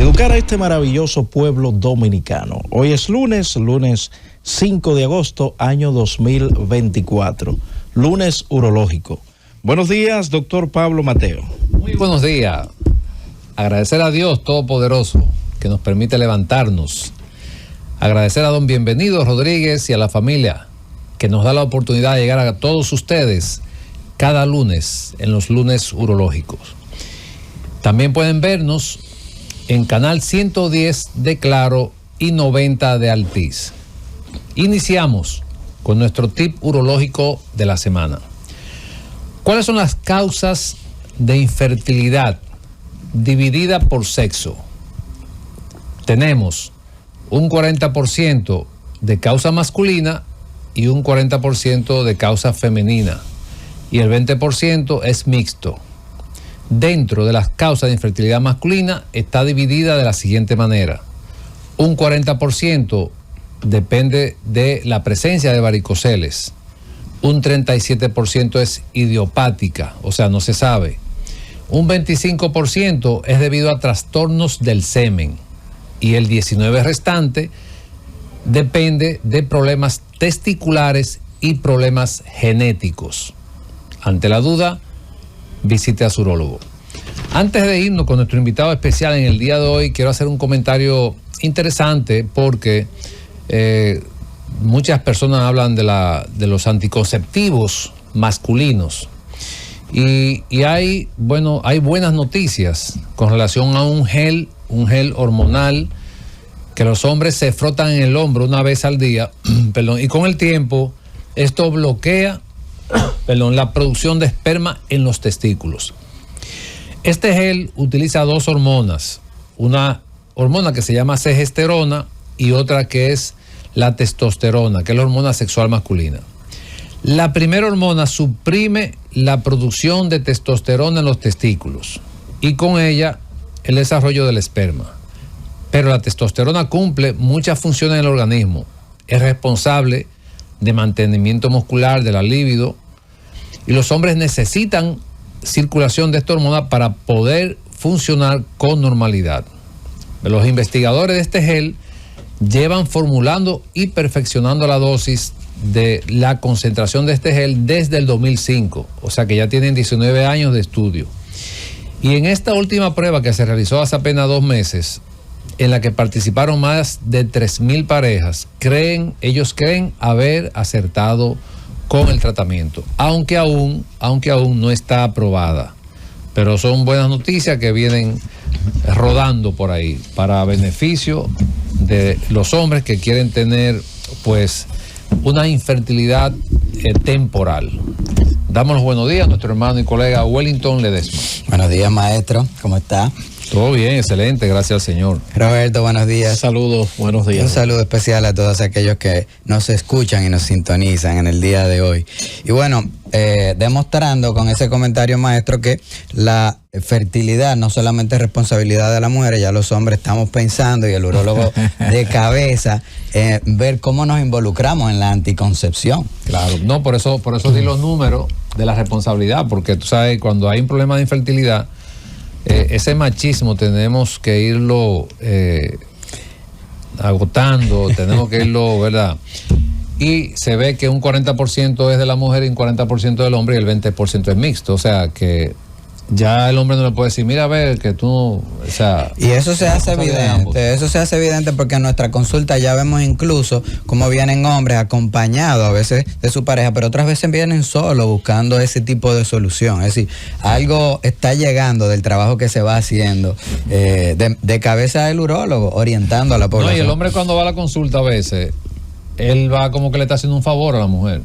y educar a este maravilloso pueblo dominicano. Hoy es lunes 5 de agosto, año 2024, lunes urológico. Buenos días, doctor Pablo Mateo. Muy buenos días. Agradecer a Dios Todopoderoso que nos permite levantarnos. Agradecer a don Bienvenido Rodríguez y a la familia que nos da la oportunidad de llegar a todos ustedes cada lunes en los lunes urológicos. También pueden vernos en canal 110 de Claro y 90 de Altiz. Iniciamos con nuestro tip urológico de la semana. ¿Cuáles son las causas de infertilidad dividida por sexo? Tenemos un 40% de causa masculina y un 40% de causa femenina, y el 20% es mixto. Dentro de las causas de infertilidad masculina está dividida de la siguiente manera: un 40% depende de la presencia de varicoceles, un 37% es idiopática, o sea, no se sabe, un 25% es debido a trastornos del semen, y el 19% restante depende de problemas testiculares y problemas genéticos. Ante la duda, visite a su urólogo. Antes de irnos con nuestro invitado especial en el día de hoy, quiero hacer un comentario interesante porque muchas personas hablan de los anticonceptivos masculinos y hay buenas noticias con relación a un gel hormonal que los hombres se frotan en el hombro una vez al día, y con el tiempo esto bloquea la producción de esperma en los testículos. Este gel utiliza dos hormonas, una hormona que se llama testosterona y otra que es la testosterona, que es la hormona sexual masculina. La primera hormona suprime la producción de testosterona en los testículos y con ella el desarrollo del esperma. Pero la testosterona cumple muchas funciones en el organismo. Es responsable de mantenimiento muscular, de la libido, y los hombres necesitan circulación de esta hormona para poder funcionar con normalidad. Los investigadores de este gel llevan formulando y perfeccionando la dosis de la concentración de este gel desde el 2005, o sea que ya tienen 19 años de estudio. Y en esta última prueba que se realizó hace apenas 2 meses, en la que participaron más de 3,000 parejas, ellos creen haber acertado con el tratamiento, aunque aún no está aprobada. Pero son buenas noticias que vienen rodando por ahí para beneficio de los hombres que quieren tener pues una infertilidad temporal. Damos los buenos días a nuestro hermano y colega Wellington Ledesma. Buenos días, maestro, ¿cómo está? Todo bien, excelente, gracias al Señor. Roberto, buenos días. Saludos, buenos días. Un saludo especial a todos aquellos que nos escuchan y nos sintonizan en el día de hoy. Y bueno, demostrando con ese comentario, maestro, que la fertilidad no solamente es responsabilidad de la mujer, ya los hombres estamos pensando, y el urólogo de cabeza, ver cómo nos involucramos en la anticoncepción. Claro, no, por eso di los números de la responsabilidad, porque tú sabes, cuando hay un problema de infertilidad, ese machismo tenemos que irlo agotando, tenemos que irlo, ¿verdad? Y se ve que un 40% es de la mujer y un 40% del hombre, y el 20% es mixto, o sea que ya el hombre no le puede decir, mira, a ver, que tú, o sea... Y eso se hace evidente porque en nuestra consulta ya vemos incluso cómo vienen hombres acompañados a veces de su pareja, pero otras veces vienen solos buscando ese tipo de solución. Es decir, algo está llegando del trabajo que se va haciendo de cabeza del urólogo, orientando a la población. No, y el hombre cuando va a la consulta a veces, él va como que le está haciendo un favor a la mujer.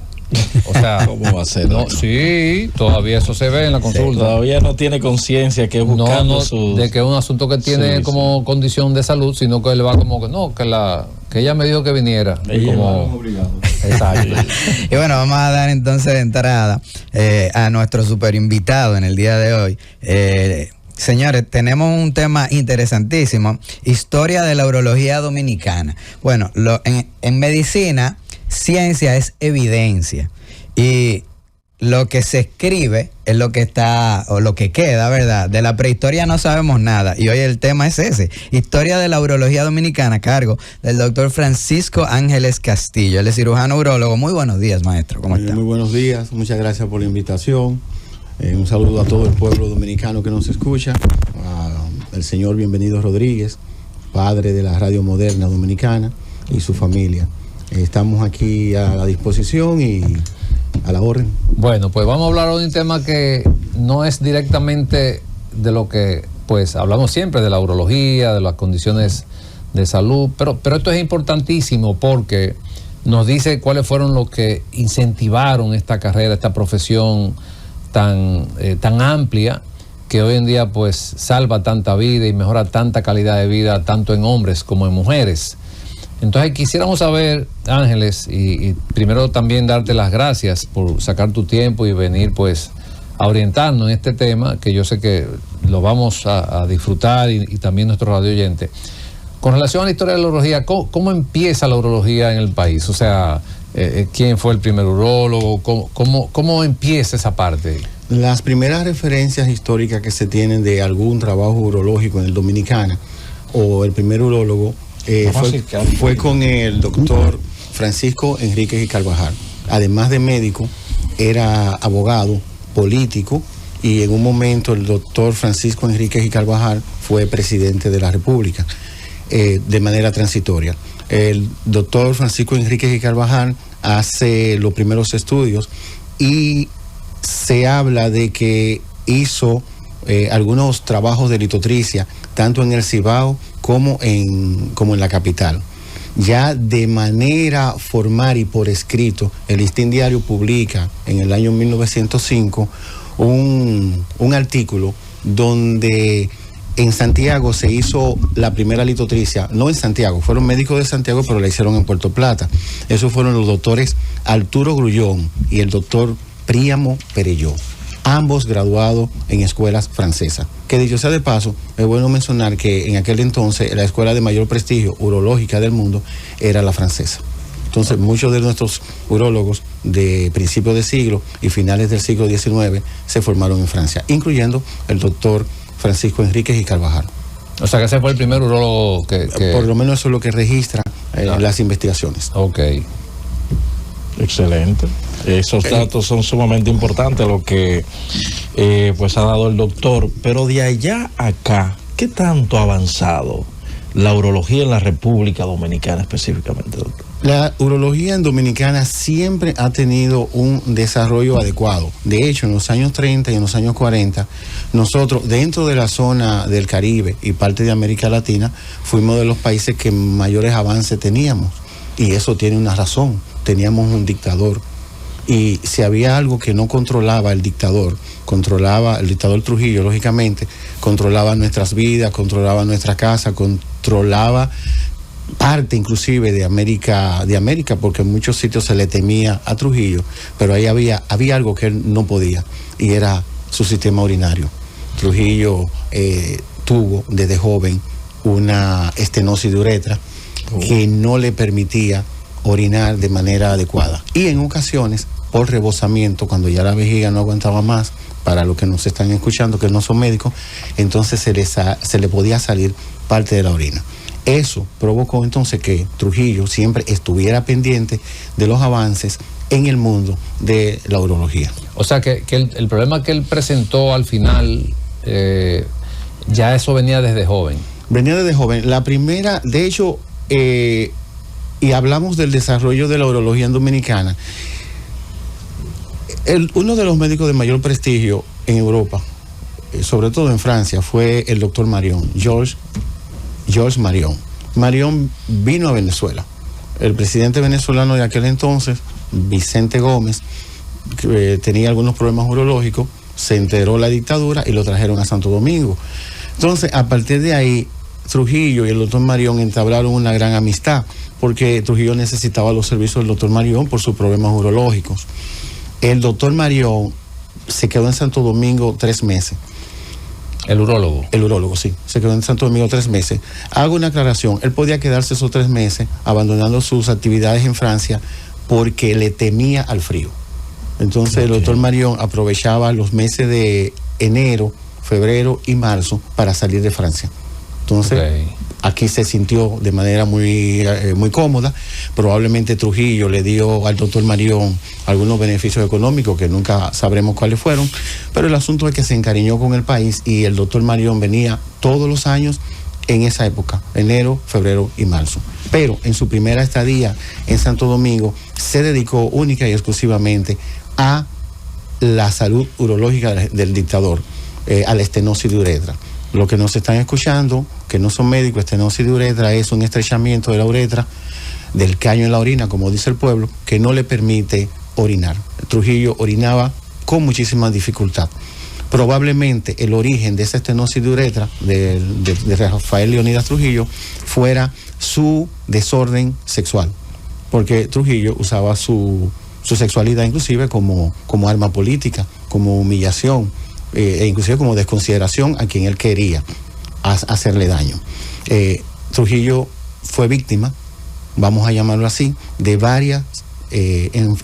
O sea, ¿cómo va a ser? No, sí, todavía eso se ve en la consulta. Sí, todavía no tiene conciencia que es buscando de que es un asunto que tiene como condición de salud, sino que él va como que no, que ella me dijo que viniera. Ella como obligado. Exacto. Y bueno, vamos a dar entonces de entrada a nuestro super invitado en el día de hoy. Señores, tenemos un tema interesantísimo, historia de la urología dominicana. Bueno, en medicina, ciencia es evidencia. Y lo que se escribe es lo que está, o lo que queda, ¿verdad? De la prehistoria no sabemos nada. Y hoy el tema es ese: historia de la urología dominicana, a cargo del doctor Francisco Ángeles Castillo. Él es cirujano urólogo. Muy buenos días, maestro. ¿Cómo está? Muy buenos días. Muchas gracias por la invitación. Un saludo a todo el pueblo dominicano que nos escucha. Al señor Bienvenido Rodríguez, padre de la Radio Moderna Dominicana, y su familia. Estamos aquí a la disposición y a la orden. Bueno, pues vamos a hablar de un tema que no es directamente de lo que pues hablamos siempre, de la urología, de las condiciones de salud, pero esto es importantísimo porque nos dice cuáles fueron los que incentivaron esta carrera, esta profesión tan amplia, que hoy en día pues salva tanta vida y mejora tanta calidad de vida tanto en hombres como en mujeres. Entonces quisiéramos saber, Ángeles, y primero también darte las gracias por sacar tu tiempo y venir pues a orientarnos en este tema, que yo sé que lo vamos a disfrutar y también nuestro radio oyente. Con relación a la historia de la urología, ¿cómo empieza la urología en el país? O sea, ¿quién fue el primer urólogo? ¿Cómo empieza esa parte? Las primeras referencias históricas que se tienen de algún trabajo urológico en el Dominicana, o el primer urólogo, fue con el doctor Francisco Enríquez y Carvajal. Además de médico, era abogado, político, y en un momento el doctor Francisco Enríquez y Carvajal fue presidente de la República, de manera transitoria. El doctor Francisco Enríquez y Carvajal hace los primeros estudios y se habla de que hizo algunos trabajos de litotricia, tanto en el Cibao como en la capital. Ya de manera formal y por escrito, el Listín Diario publica en el año 1905 un artículo donde en Santiago se hizo la primera litotricia, no en Santiago, fueron médicos de Santiago, pero la hicieron en Puerto Plata. Esos fueron los doctores Arturo Grullón y el doctor Príamo Perelló, ambos graduados en escuelas francesas. Que dicho sea de paso, es bueno mencionar que en aquel entonces la escuela de mayor prestigio urológica del mundo era la francesa. Entonces muchos de nuestros urólogos de principios de siglo y finales del siglo XIX se formaron en Francia, incluyendo el doctor Francisco Enríquez y Carvajal. O sea que ese fue el primer urólogo que... Por lo menos eso es lo que registra las investigaciones. Ok. Excelente. Esos datos son sumamente importantes, lo que pues ha dado el doctor. Pero de allá a acá, ¿qué tanto ha avanzado la urología en la República Dominicana específicamente, doctor? La urología en Dominicana siempre ha tenido un desarrollo adecuado. De hecho, en los años 30 y en los años 40, nosotros dentro de la zona del Caribe y parte de América Latina, fuimos de los países que mayores avances teníamos. Y eso tiene una razón. Teníamos un dictador. Y si había algo que no controlaba el dictador Trujillo, lógicamente, controlaba nuestras vidas, controlaba nuestra casa, controlaba parte inclusive de América, porque en muchos sitios se le temía a Trujillo, pero ahí había algo que él no podía, y era su sistema urinario. Trujillo tuvo desde joven una estenosis de uretra que no le permitía orinar de manera adecuada, y en ocasiones por rebosamiento, cuando ya la vejiga no aguantaba más, para los que nos están escuchando que no son médicos, entonces se le podía salir parte de la orina. Eso provocó entonces que Trujillo siempre estuviera pendiente de los avances en el mundo de la urología. O sea que el problema que él presentó al final, ya eso venía desde joven. Venía desde joven. La primera, de hecho, y hablamos del desarrollo de la urología en Dominicana, uno de los médicos de mayor prestigio en Europa, sobre todo en Francia, fue el doctor Marion, Georges Marion. Marion vino a Venezuela. El presidente venezolano de aquel entonces, Vicente Gómez, tenía algunos problemas urológicos, se enteró la dictadura y lo trajeron a Santo Domingo. Entonces, a partir de ahí, Trujillo y el doctor Marion entablaron una gran amistad, porque Trujillo necesitaba los servicios del doctor Marion por sus problemas urológicos. El doctor Marion se quedó en Santo Domingo 3 meses. ¿El urólogo? El urólogo, sí. Se quedó en Santo Domingo 3 meses. Hago una aclaración. Él podía quedarse esos 3 meses abandonando sus actividades en Francia porque le temía al frío. Entonces el doctor Marión aprovechaba los meses de enero, febrero y marzo para salir de Francia. Entonces, aquí se sintió de manera muy cómoda. Probablemente Trujillo le dio al doctor Marión algunos beneficios económicos que nunca sabremos cuáles fueron, pero el asunto es que se encariñó con el país y el doctor Marión venía todos los años en esa época, enero, febrero y marzo. Pero en su primera estadía en Santo Domingo se dedicó única y exclusivamente a la salud urológica del dictador, a la estenosis de uretra. Los que nos están escuchando, que no son médicos, estenosis de uretra es un estrechamiento de la uretra, del caño en la orina, como dice el pueblo, que no le permite orinar. Trujillo orinaba con muchísima dificultad. Probablemente el origen de esa estenosis de uretra de Rafael Leonidas Trujillo fuera su desorden sexual, porque Trujillo usaba su sexualidad inclusive como arma política, como humillación, e inclusive como desconsideración a quien él quería hacerle daño. Trujillo fue víctima, vamos a llamarlo así, de varias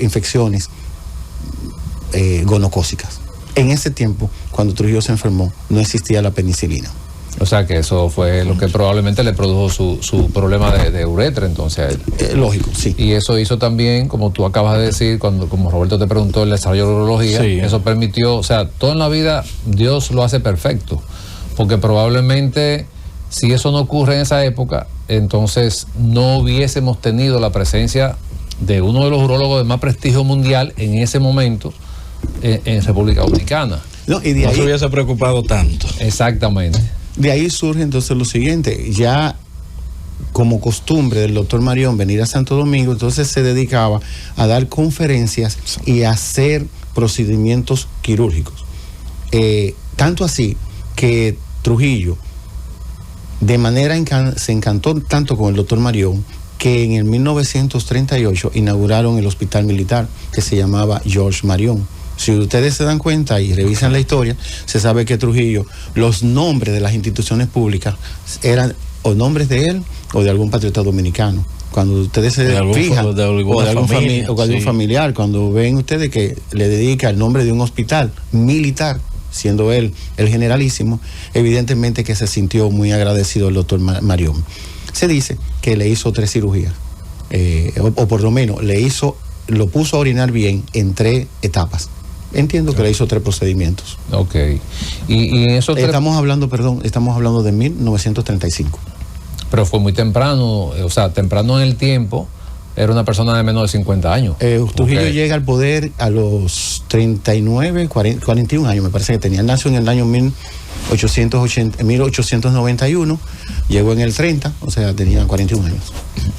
infecciones gonocócicas. En ese tiempo, cuando Trujillo se enfermó, no existía la penicilina. O sea que eso fue lo que probablemente le produjo su problema de uretra entonces a él. Lógico, sí. Y eso hizo también, como tú acabas de decir, como Roberto te preguntó, el desarrollo de la urología, sí, eso permitió, o sea, todo en la vida Dios lo hace perfecto, porque probablemente si eso no ocurre en esa época, entonces no hubiésemos tenido la presencia de uno de los urólogos de más prestigio mundial en ese momento en República Dominicana. No, y de ahí no se hubiese preocupado tanto. Exactamente. De ahí surge entonces lo siguiente, ya como costumbre del doctor Marión venir a Santo Domingo, entonces se dedicaba a dar conferencias y a hacer procedimientos quirúrgicos. Tanto así que Trujillo se encantó tanto con el doctor Marión que en el 1938 inauguraron el hospital militar que se llamaba George Marión. Si ustedes se dan cuenta y revisan la historia, se sabe que Trujillo, los nombres de las instituciones públicas eran o nombres de él o de algún patriota dominicano. Cuando ustedes se fijan, o de algún familiar, cuando ven ustedes que le dedica el nombre de un hospital militar, siendo él el generalísimo, evidentemente que se sintió muy agradecido el doctor Marión. Se dice que le hizo 3 cirugías, o por lo menos lo puso a orinar bien en 3 etapas. Entiendo que le hizo 3 procedimientos. Ok. Y eso estamos hablando de 1935. Pero fue muy temprano, o sea, temprano en el tiempo, era una persona de menos de 50 años. Trujillo llega al poder a los 39, 41 años, me parece que tenía. Él nació en el año 1891, llegó en el 30, o sea, tenía 41 años.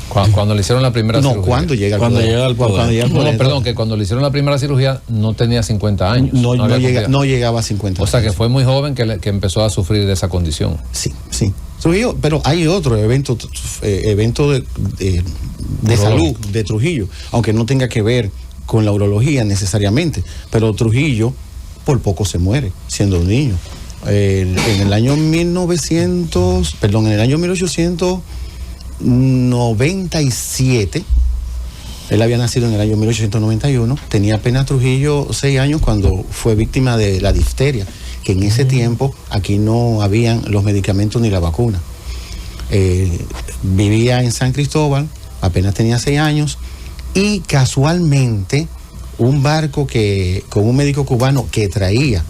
Cuando le hicieron la primera cirugía. No, cuando llega al poder. No, perdón, que cuando le hicieron la primera cirugía no tenía 50 años. No llegaba a 50 años. O sea, que fue muy joven que empezó a sufrir de esa condición. Sí. Trujillo, pero hay otro evento de salud de Trujillo, aunque no tenga que ver con la urología necesariamente, pero Trujillo por poco se muere siendo un niño. En el año 1897, él había nacido en el año 1891, tenía apenas Trujillo 6 años cuando fue víctima de la difteria, que en ese tiempo aquí no habían los medicamentos ni la vacuna. Vivía en San Cristóbal, apenas tenía 6 años, y casualmente un barco con un médico cubano que traía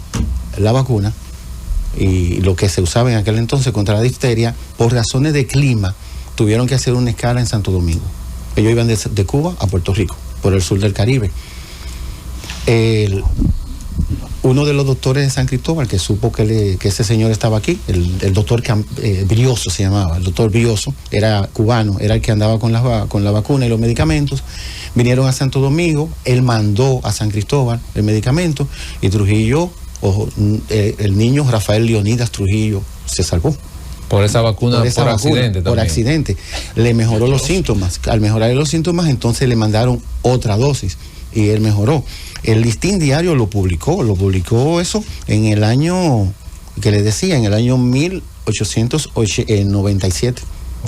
la vacuna y lo que se usaba en aquel entonces contra la difteria, por razones de clima, tuvieron que hacer una escala en Santo Domingo. Ellos iban de Cuba a Puerto Rico, por el sur del Caribe. Uno de los doctores de San Cristóbal que supo que ese señor estaba aquí, el doctor Brioso se llamaba, el doctor Brioso, era cubano, era el que andaba con la vacuna y los medicamentos. Vinieron a Santo Domingo, él mandó a San Cristóbal el medicamento y Trujillo, el niño Rafael Leonidas Trujillo, se salvó. Por esa vacuna, accidente también. Por accidente. Le mejoró los síntomas. Al mejorar los síntomas, entonces le mandaron otra dosis y él mejoró. El Listín Diario lo publicó eso en el año, que le decía, en el año 1897,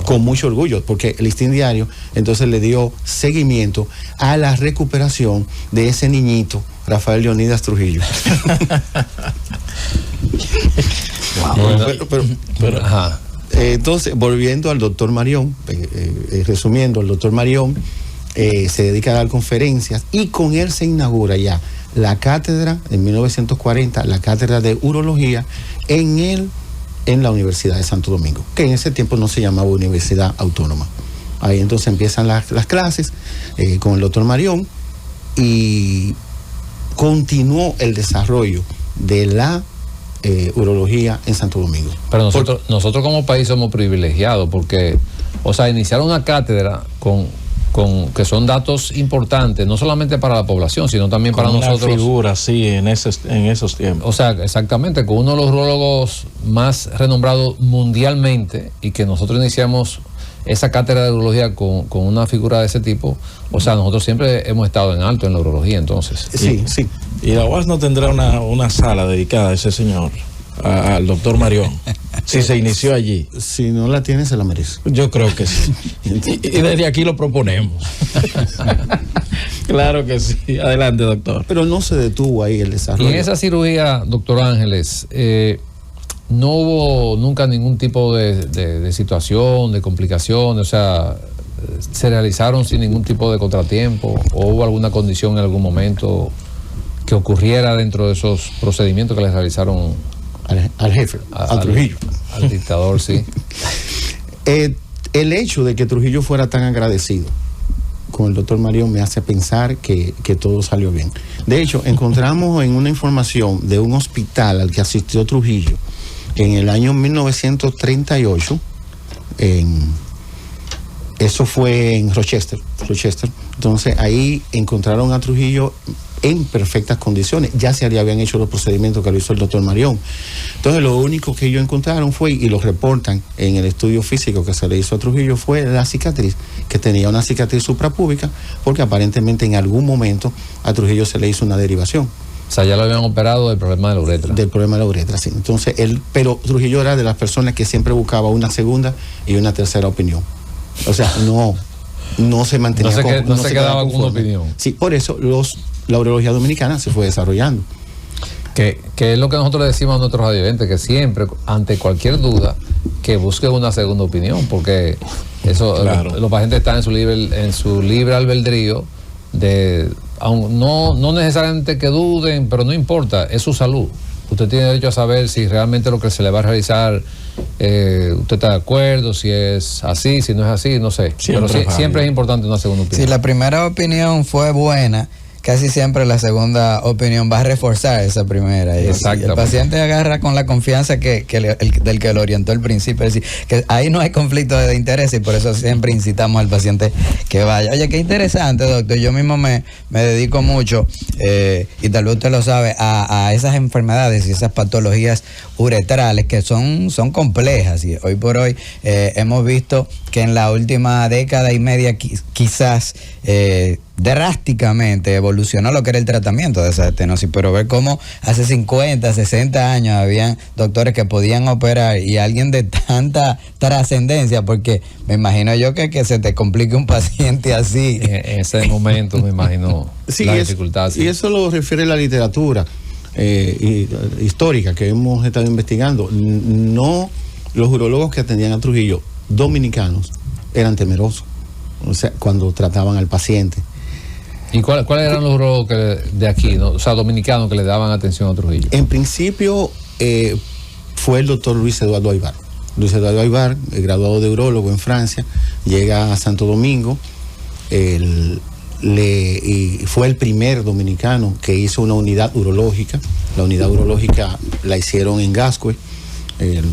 con mucho orgullo, porque el Listín Diario entonces le dio seguimiento a la recuperación de ese niñito, Rafael Leonidas Trujillo. Pero, ajá. Entonces, volviendo al doctor Marión, resumiendo, el doctor Marión se dedica a dar conferencias y con él se inaugura ya la cátedra, en 1940, la cátedra de urología en la Universidad de Santo Domingo, que en ese tiempo no se llamaba Universidad Autónoma. Ahí entonces empiezan las clases con el doctor Marión y continuó el desarrollo de la urología en Santo Domingo. Pero nosotros como país somos privilegiados porque, o sea, iniciar una cátedra con que son datos importantes, no solamente para la población, sino también para nosotros. Una figura, sí, en esos tiempos. O sea, exactamente, con uno de los urólogos más renombrados mundialmente y que nosotros iniciamos esa cátedra de urología con una figura de ese tipo, o sea, nosotros siempre hemos estado en alto en la urología, entonces. Sí, sí. Y la UAS no tendrá una sala dedicada a ese señor, al doctor Marión, si se inició allí. Si no la tiene, se la merece. Yo creo que sí. Y desde aquí lo proponemos. Claro que sí. Adelante, doctor. Pero no se detuvo ahí el desarrollo. Y en esa cirugía, doctor Ángeles, no hubo nunca ningún tipo de situación, de complicación, o sea, se realizaron sin ningún tipo de contratiempo, o hubo alguna condición en algún momento que ocurriera dentro de esos procedimientos que les realizaron al jefe, a Trujillo. Al dictador, sí. El hecho de que Trujillo fuera tan agradecido con el doctor Marión me hace pensar que todo salió bien. De hecho, encontramos en una información de un hospital al que asistió Trujillo en el año 1938, eso fue en Rochester. Entonces ahí encontraron a Trujillo en perfectas condiciones. Ya se habían hecho los procedimientos que lo hizo el doctor Marión. Entonces lo único que ellos encontraron fue, y lo reportan en el estudio físico que se le hizo a Trujillo, fue la cicatriz, que tenía una cicatriz suprapúbica, porque aparentemente en algún momento a Trujillo se le hizo una derivación. O sea, ya lo habían operado del problema de la uretra. Del problema de la uretra, sí. Entonces, pero Trujillo era de las personas que siempre buscaba una segunda y una tercera opinión. O sea, no se mantenía no se quedaba con una opinión. Sí, por eso la urología dominicana se fue desarrollando. Que es lo que nosotros le decimos a nuestros radioyentes, que siempre, ante cualquier duda, que busquen una segunda opinión, porque eso, claro, los pacientes están en su libre albedrío de, no necesariamente que duden, pero no importa, es su salud. Usted tiene derecho a saber si realmente lo que se le va a realizar, usted está de acuerdo, si es así, si no es así, no sé. Siempre es importante una segunda opinión. Si la primera opinión fue buena, casi siempre la segunda opinión va a reforzar esa primera. Y el paciente agarra con la confianza del que lo orientó al principio. Es decir, que ahí no hay conflicto de interés y por eso siempre incitamos al paciente que vaya. Oye, qué interesante, doctor. Yo mismo me dedico mucho, y tal vez usted lo sabe, a esas enfermedades y esas patologías uretrales que son complejas. Y hoy por hoy hemos visto que en la última década y media quizás drásticamente evolucionó lo que era el tratamiento de esa estenosis, pero ver cómo hace 50, 60 años habían doctores que podían operar y alguien de tanta trascendencia, porque me imagino yo que se te complique un paciente así. En ese momento me imagino la dificultad. Y eso lo refiere la literatura histórica que hemos estado investigando. No, los urólogos que atendían a Trujillo, dominicanos, eran temerosos, o sea, cuando trataban al paciente. ¿Y cuáles eran los urólogos de aquí, ¿no? O sea, dominicanos, que le daban atención a Trujillo? En principio fue el doctor Luis Eduardo Aybar. Luis Eduardo Aybar, graduado de urólogo en Francia, llega a Santo Domingo, y fue el primer dominicano que hizo una unidad urológica. La unidad urológica la hicieron en Gascue, en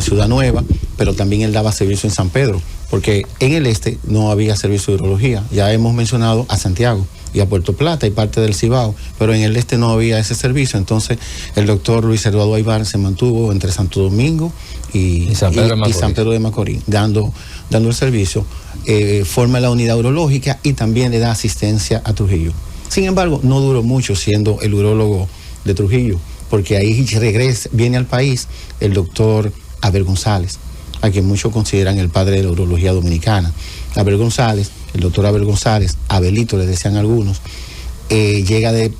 Ciudad Nueva, pero también él daba servicio en San Pedro, porque en el este no había servicio de urología. Ya hemos mencionado a Santiago y a Puerto Plata y parte del Cibao, pero en el este no había ese servicio. Entonces el doctor Luis Eduardo Aybar se mantuvo entre Santo Domingo y San Pedro de Macorís, dando el servicio, forma la unidad urológica y también le da asistencia a Trujillo. Sin embargo, no duró mucho siendo el urólogo de Trujillo, porque ahí viene al país el doctor Abel González, a quien muchos consideran el padre de la urología dominicana. Abel González, el doctor Abel González, Abelito le decían algunos, llega de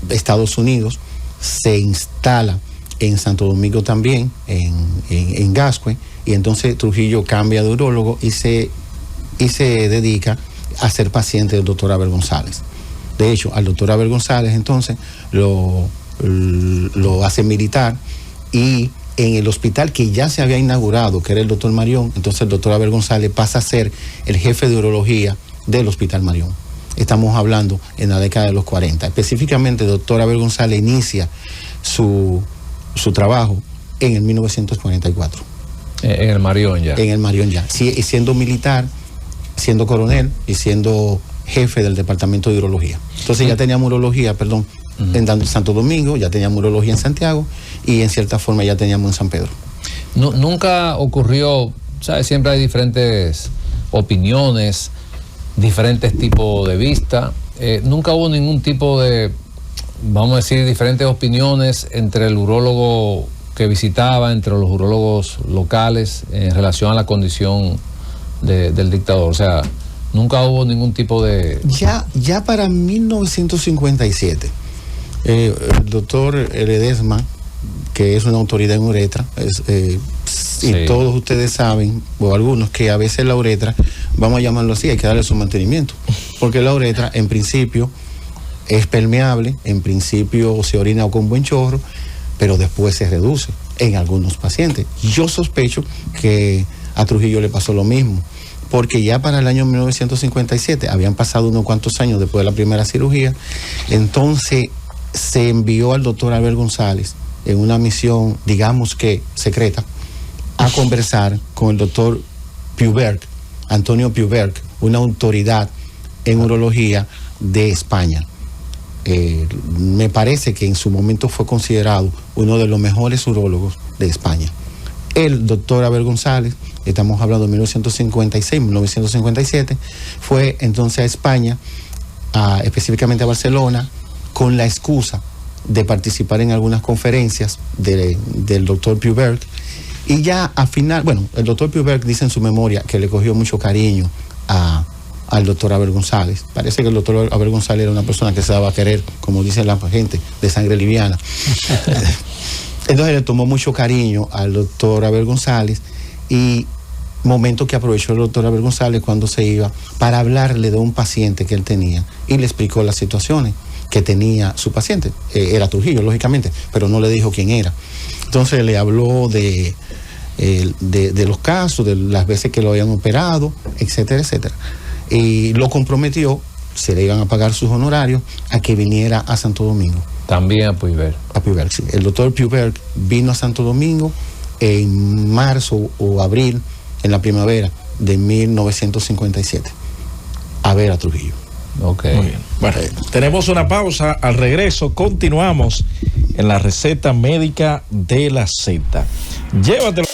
Estados Unidos, se instala en Santo Domingo también, en Gascue, y entonces Trujillo cambia de urólogo y se dedica a ser paciente del doctor Abel González. De hecho, al doctor Abel González entonces lo hace militar, y en el hospital que ya se había inaugurado, que era el doctor Marión, entonces el doctor Abel González pasa a ser el jefe de urología del hospital Marión. Estamos hablando en la década de los 40. Específicamente, el doctor Abel González inicia su trabajo en el 1944. En el Marión ya. En el Marión ya. Sí, siendo militar, siendo coronel y siendo jefe del departamento de urología. Entonces ya teníamos urología, en Santo Domingo, ya teníamos urología en Santiago, y en cierta forma ya teníamos en San Pedro. Nunca ocurrió, ¿sabes? Siempre hay diferentes opiniones, diferentes tipos de vista. Nunca hubo ningún tipo de, vamos a decir, diferentes opiniones entre el urólogo que visitaba, entre los urólogos locales en relación a la condición del dictador. O sea, nunca hubo ningún tipo de... Ya para 1957, el doctor Ledesma, que es una autoridad en uretra, y todos ustedes saben, o algunos, que a veces la uretra, vamos a llamarlo así, hay que darle su mantenimiento, porque la uretra en principio es permeable, en principio se orina con buen chorro, pero después se reduce en algunos pacientes. Yo sospecho que a Trujillo le pasó lo mismo, porque ya para el año 1957, habían pasado unos cuantos años después de la primera cirugía, entonces se envió al doctor Abel González en una misión, digamos que secreta, a conversar con el doctor Puberg, Antonio Puberg, una autoridad en urología de España. Me parece que en su momento fue considerado uno de los mejores urólogos de España. El doctor Abel González, estamos hablando de 1956, 1957, fue entonces a España, específicamente a Barcelona, con la excusa de participar en algunas conferencias del doctor Puberg, y ya al final, bueno, el doctor Puberg dice en su memoria que le cogió mucho cariño al doctor Abel González. Parece que el doctor Abel González era una persona que se daba a querer, como dicen la gente, de sangre liviana. Entonces le tomó mucho cariño al doctor Abel González, y momento que aprovechó el doctor Abel González cuando se iba para hablarle de un paciente que él tenía, y le explicó las situaciones que tenía su paciente. Era Trujillo, lógicamente, pero no le dijo quién era. Entonces le habló de los casos, de las veces que lo habían operado, etcétera, etcétera. Y lo comprometió, se le iban a pagar sus honorarios, a que viniera a Santo Domingo. También a Puberg. A Puberg, sí. El doctor Puberg vino a Santo Domingo en marzo o abril, en la primavera de 1957, a ver a Trujillo. Ok. Muy bien. Bueno, tenemos una pausa. Al regreso continuamos en la receta médica de la Z. Llévatelo.